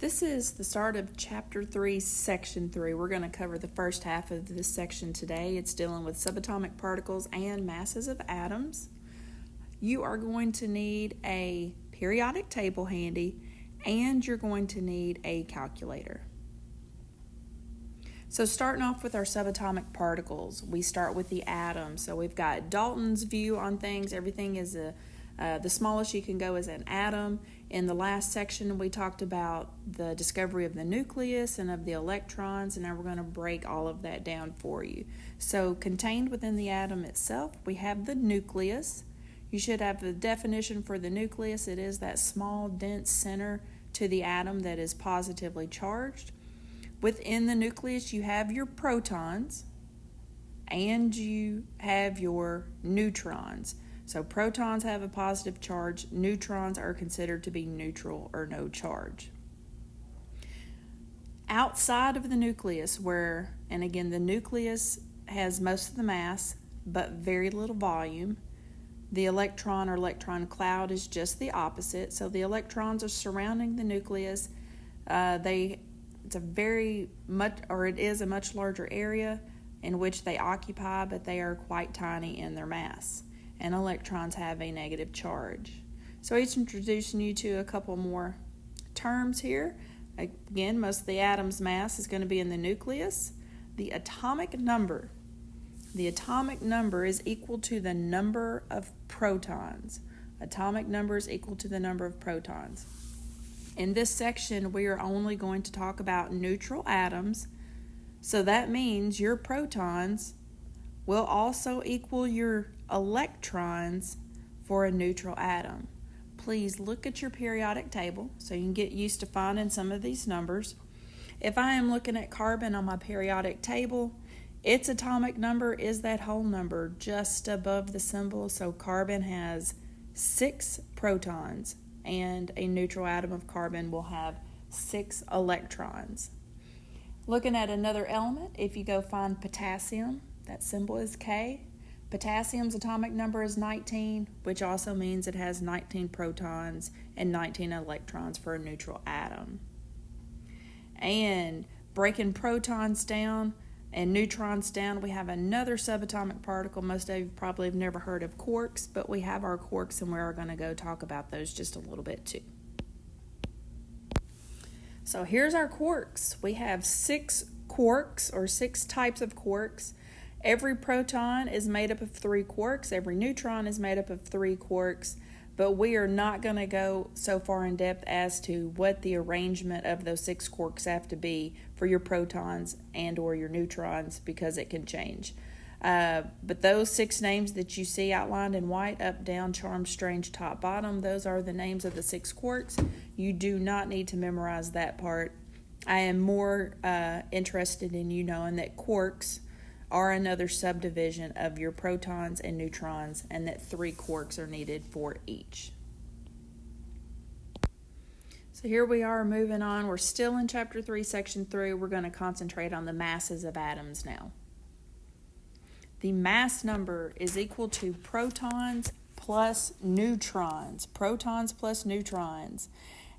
This is the start of Chapter 3, Section 3. We're going to cover the first half of this section today. It's dealing with subatomic particles and masses of atoms. You are going to need a periodic table handy, and you're going to need a calculator. So starting off with our subatomic particles, we start with the atom. So we've got Dalton's view on things. Everything is the smallest you can go is an atom. In the last section, we talked about the discovery of the nucleus and of the electrons, and now we're going to break all of that down for you. So contained within the atom itself, we have the nucleus. You should have the definition for the nucleus. It is that small, dense center to the atom that is positively charged. Within the nucleus, you have your protons and you have your neutrons. So protons have a positive charge. Neutrons are considered to be neutral or no charge. Outside of the nucleus, and again, the nucleus has most of the mass but very little volume. The electron or electron cloud is just the opposite. So the electrons are surrounding the nucleus. It is a much larger area in which they occupy, but they are quite tiny in their mass. And electrons have a negative charge. So he's introducing you to a couple more terms here. Again, most of the atom's mass is going to be in the nucleus. The atomic number is equal to the number of protons. Atomic number is equal to the number of protons. In this section, we are only going to talk about neutral atoms. So that means your protons will also equal your electrons for a neutral atom. Please look at your periodic table so you can get used to finding some of these numbers. If I am looking at carbon on my periodic table, its atomic number is that whole number just above the symbol. So carbon has 6 protons, and a neutral atom of carbon will have 6 electrons. Looking at another element, if you go find potassium, that symbol is K. Potassium's atomic number is 19, which also means it has 19 protons and 19 electrons for a neutral atom. And breaking protons down and neutrons down, we have another subatomic particle. Most of you probably have never heard of quarks, but we have our quarks, and we're going to go talk about those just a little bit too. So here's our quarks. We have 6 quarks, or 6 types of quarks. Every proton is made up of 3 quarks. Every neutron is made up of 3 quarks. But we are not going to go so far in depth as to what the arrangement of those 6 quarks have to be for your protons and or your neutrons, because it can change. But those 6 names that you see outlined in white, up, down, charmed, strange, top, bottom, those are the names of the 6 quarks. You do not need to memorize that part. I am more interested in you knowing that quarks are another subdivision of your protons and neutrons, and that 3 quarks are needed for each. So here we are moving on. We're still in Chapter 3, Section 3. We're going to concentrate on the masses of atoms now. The mass number is equal to protons plus neutrons. Protons plus neutrons.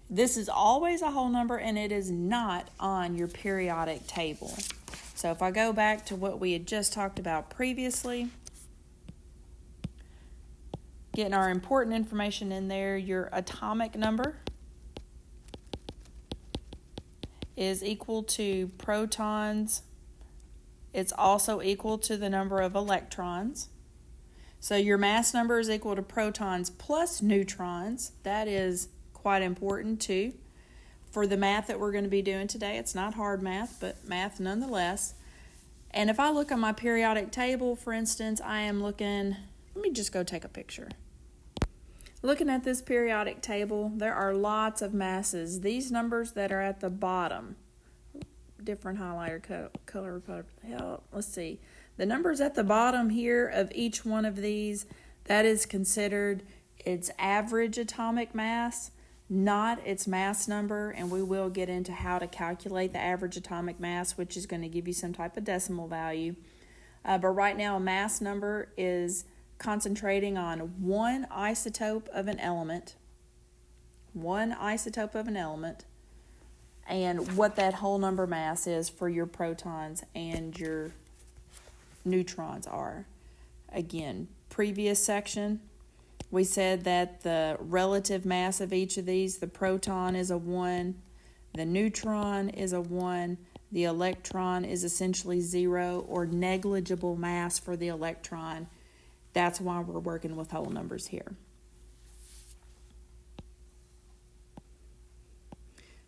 This is always a whole number, and it is not on your periodic table. So if I go back to what we had just talked about previously, getting our important information in there, your atomic number is equal to protons. It's also equal to the number of electrons. So your mass number is equal to protons plus neutrons. That is quite important too. For the math that we're going to be doing today, it's not hard math, but math nonetheless. And if I look on my periodic table, for instance, let me just go take a picture. Looking at this periodic table, there are lots of masses. These numbers that are at the bottom, different highlighter color, let's see. The numbers at the bottom here of each one of these, that is considered its average atomic mass, not its mass number, and we will get into how to calculate the average atomic mass, which is going to give you some type of decimal value. But right now, a mass number is concentrating on one isotope of an element, and what that whole number mass is for your protons and your neutrons are. Again, previous section, we said that the relative mass of each of these, the proton is a 1, the neutron is a 1, the electron is essentially 0 or negligible mass for the electron. That's why we're working with whole numbers here.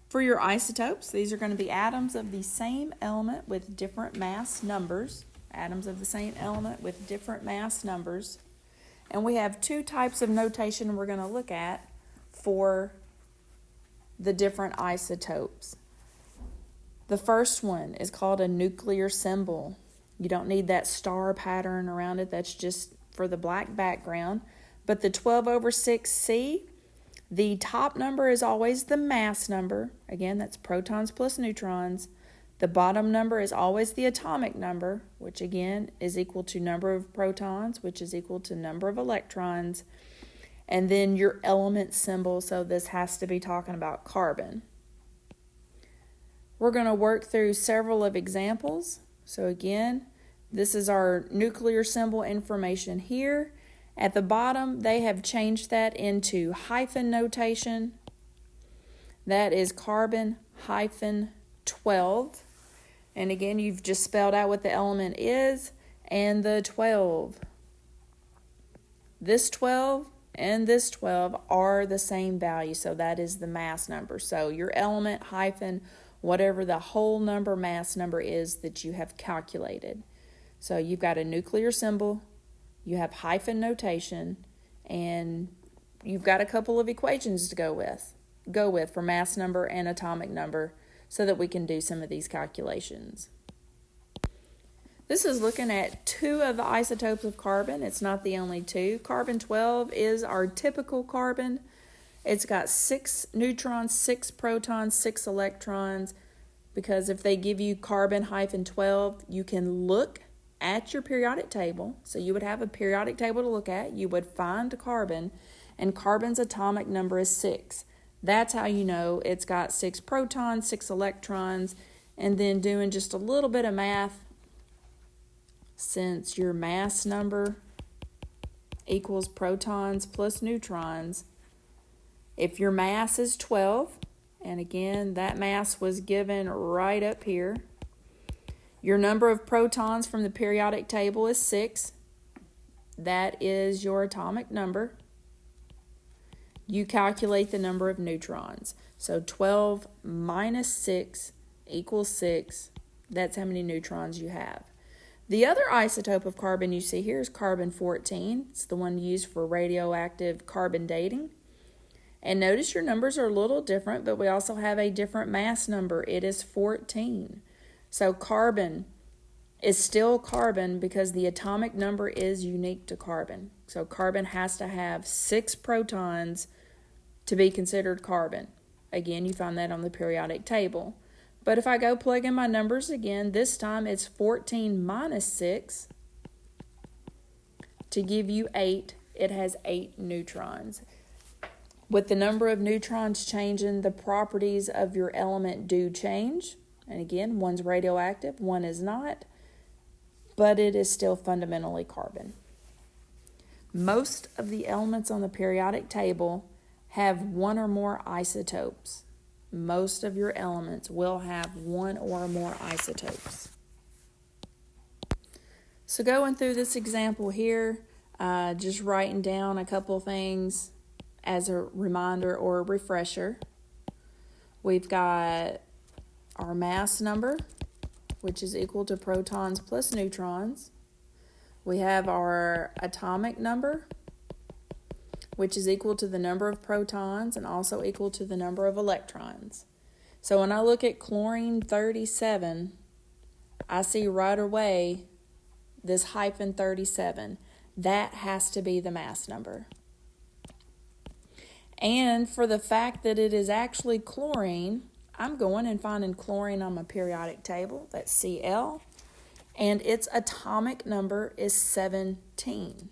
For your isotopes, these are going to be atoms of the same element with different mass numbers. Atoms of the same element with different mass numbers. And we have two types of notation we're going to look at for the different isotopes. The first one is called a nuclear symbol. You don't need that star pattern around it. That's just for the black background. But the 12/6C, the top number is always the mass number. Again, that's protons plus neutrons. The bottom number is always the atomic number, which again is equal to number of protons, which is equal to number of electrons. And then your element symbol, so this has to be talking about carbon. We're going to work through several of examples. So again, this is our nuclear symbol information here. At the bottom, they have changed that into hyphen notation. That is carbon -12. And again, you've just spelled out what the element is and the 12. This 12 and this 12 are the same value, so that is the mass number. So your element hyphen whatever the whole number mass number is that you have calculated. So you've got a nuclear symbol, you have hyphen notation, and you've got a couple of equations to go with for mass number and atomic number so that we can do some of these calculations. This is looking at two of the isotopes of carbon. It's not the only two. Carbon-12 is our typical carbon. It's got 6 neutrons, 6 protons, 6 electrons, because if they give you carbon-12, you can look at your periodic table. So you would have a periodic table to look at. You would find carbon, and carbon's atomic number is 6. That's how you know it's got 6 protons, 6 electrons, and then doing just a little bit of math, since your mass number equals protons plus neutrons, if your mass is 12, and again, that mass was given right up here, your number of protons from the periodic table is 6. That is your atomic number. You calculate the number of neutrons. So 12 minus 6 equals 6. That's how many neutrons you have. The other isotope of carbon you see here is carbon-14. It's the one used for radioactive carbon dating. And notice your numbers are a little different, but we also have a different mass number. It is 14. So carbon is still carbon because the atomic number is unique to carbon. So carbon has to have 6 protons to be considered carbon. Again, you find that on the periodic table. But if I go plug in my numbers again, this time it's 14 minus 6 to give you 8. It has 8 neutrons. With the number of neutrons changing, the properties of your element do change. And again, one's radioactive, one is not, but it is still fundamentally carbon. Most of the elements on the periodic table have one or more isotopes. Most of your elements will have one or more isotopes. So going through this example here, just writing down a couple things as a reminder or a refresher. We've got our mass number, which is equal to protons plus neutrons. We have our atomic number, which is equal to the number of protons and also equal to the number of electrons. So when I look at chlorine-37, I see right away this hyphen 37. That has to be the mass number. And for the fact that it is actually chlorine, I'm going and finding chlorine on my periodic table. That's Cl. And its atomic number is 17.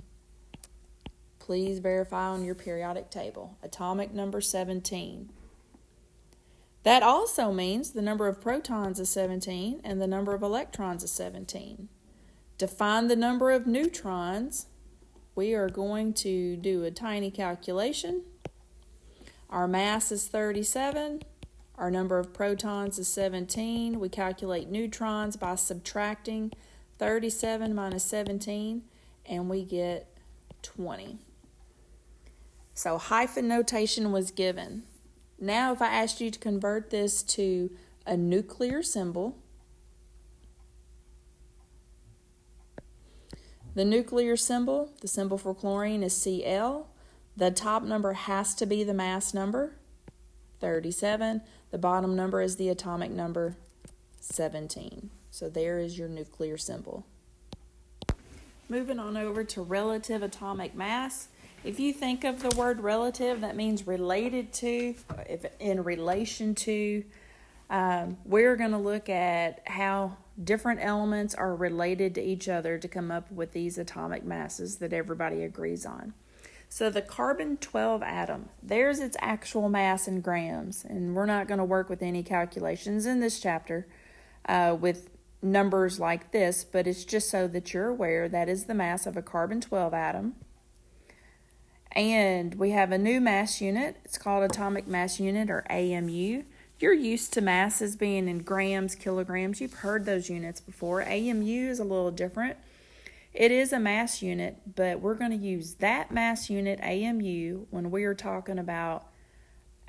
Please verify on your periodic table. Atomic number 17. That also means the number of protons is 17 and the number of electrons is 17. To find the number of neutrons, we are going to do a tiny calculation. Our mass is 37. Our number of protons is 17. We calculate neutrons by subtracting 37 minus 17, and we get 20. So hyphen notation was given. Now if I asked you to convert this to a nuclear symbol, the nuclear symbol, the symbol for chlorine is Cl. The top number has to be the mass number, 37. The bottom number is the atomic number, 17. So there is your nuclear symbol. Moving on over to relative atomic mass. If you think of the word relative, that means related to, if in relation to. We're going to look at how different elements are related to each other to come up with these atomic masses that everybody agrees on. So the carbon-12 atom, there's its actual mass in grams, and we're not going to work with any calculations in this chapter with numbers like this, but it's just so that you're aware that is the mass of a carbon-12 atom. And we have a new mass unit. It's called atomic mass unit, or AMU. You're used to masses being in grams, kilograms. You've heard those units before. AMU is a little different. It is a mass unit, but we're going to use that mass unit, AMU, when we are talking about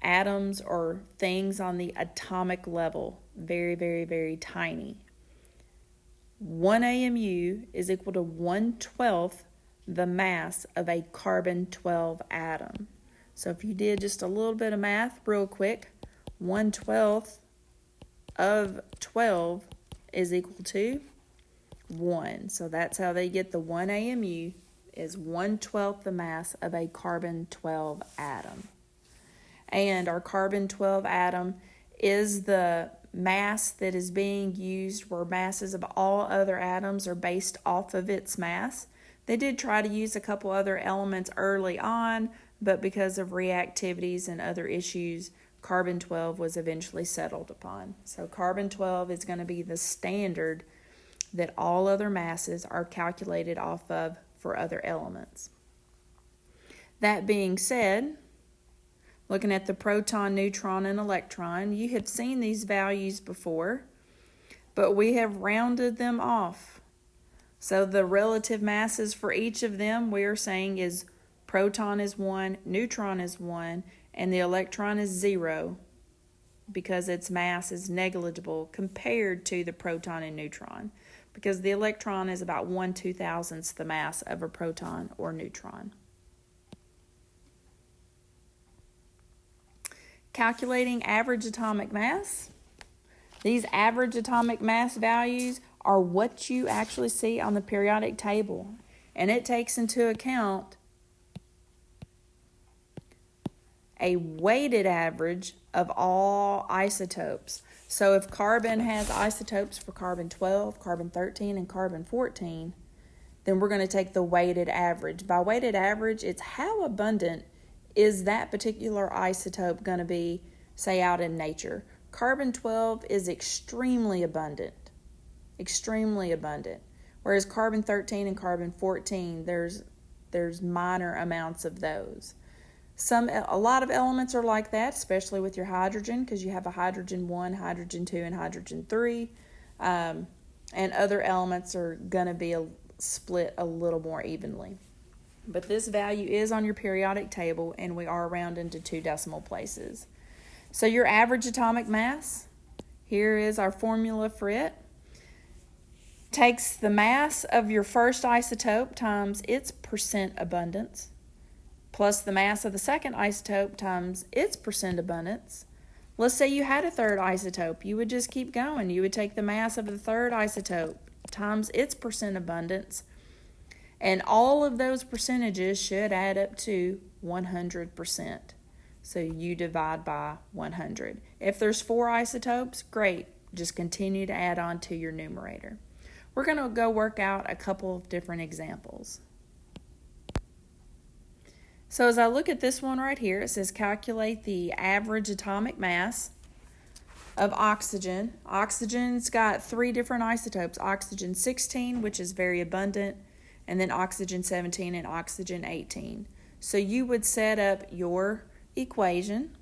atoms or things on the atomic level. Very, very, very tiny. 1 AMU is equal to 1/12 the mass of a carbon-12 atom. So if you did just a little bit of math real quick, 1/12 of 12 is equal to 1. So that's how they get the 1 AMU, is 1/12 the mass of a carbon-12 atom. And our carbon-12 atom is the mass that is being used where masses of all other atoms are based off of its mass. They did try to use a couple other elements early on, but because of reactivities and other issues, carbon-12 was eventually settled upon. So carbon-12 is going to be the standard that all other masses are calculated off of for other elements. That being said, looking at the proton, neutron, and electron, you have seen these values before, but we have rounded them off. So the relative masses for each of them we are saying is proton is 1, neutron is 1, and the electron is 0 because its mass is negligible compared to the proton and neutron, because the electron is about 1/2000th the mass of a proton or neutron. Calculating average atomic mass. These average atomic mass values are what you actually see on the periodic table, and it takes into account a weighted average of all isotopes. So if carbon has isotopes for carbon-12, carbon-13, and carbon-14, then we're going to take the weighted average. By weighted average, it's how abundant is that particular isotope going to be, say, out in nature. Carbon-12 is extremely abundant, whereas carbon-13 and carbon-14, there's minor amounts of those. A lot of elements are like that, especially with your hydrogen, because you have a hydrogen 1, hydrogen 2, and hydrogen 3. And other elements are going to be split a little more evenly. But this value is on your periodic table, and we are rounding to 2 decimal places. So your average atomic mass, here is our formula for it. Takes the mass of your first isotope times its percent abundance, plus the mass of the second isotope times its percent abundance. Let's say you had a third isotope. You would just keep going. You would take the mass of the third isotope times its percent abundance, and all of those percentages should add up to 100%. So you divide by 100. If there's 4 isotopes, great. Just continue to add on to your numerator. We're going to go work out a couple of different examples. So as I look at this one right here, it says calculate the average atomic mass of oxygen. Oxygen's got 3 different isotopes, oxygen 16, which is very abundant, and then oxygen 17 and oxygen 18. So you would set up your equation.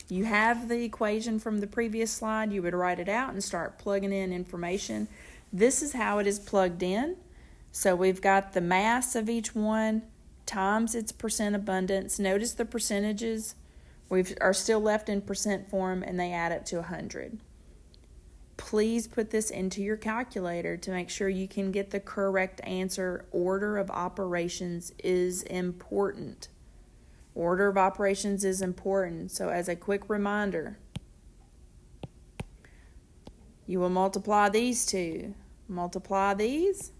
You have the equation from the previous slide. You would write it out and start plugging in information. This is how it is plugged in. So we've got the mass of each one times its percent abundance. Notice the percentages are still left in percent form, and they add up to 100. Please put this into your calculator to make sure you can get the correct answer. Order of operations is important. Order of operations is important. So as a quick reminder, you will multiply these two, multiply these,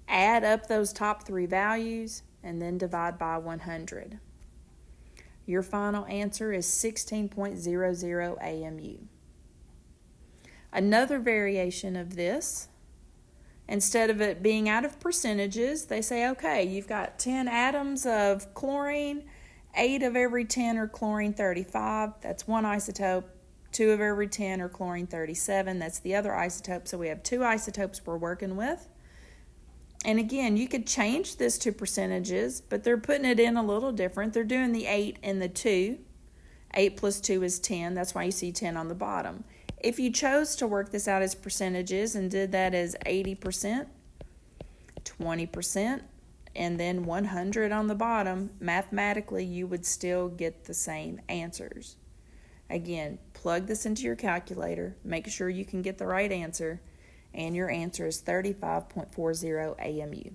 add up those top 3 values, and then divide by 100. Your final answer is 16.00 AMU. Another variation of this, instead of it being out of percentages, they say, okay, you've got 10 atoms of chlorine, 8 of every 10 are chlorine 35, that's one isotope. 2 of every 10 are chlorine 37, that's the other isotope. So we have 2 isotopes we're working with. And again, you could change this to percentages, but they're putting it in a little different. They're doing the 8 and the 2. 8 plus 2 is 10. That's why you see 10 on the bottom. If you chose to work this out as percentages and did that as 80%, 20%, and then 100 on the bottom, mathematically you would still get the same answers. Again, plug this into your calculator. Make sure you can get the right answer. And your answer is 35.40 AMU.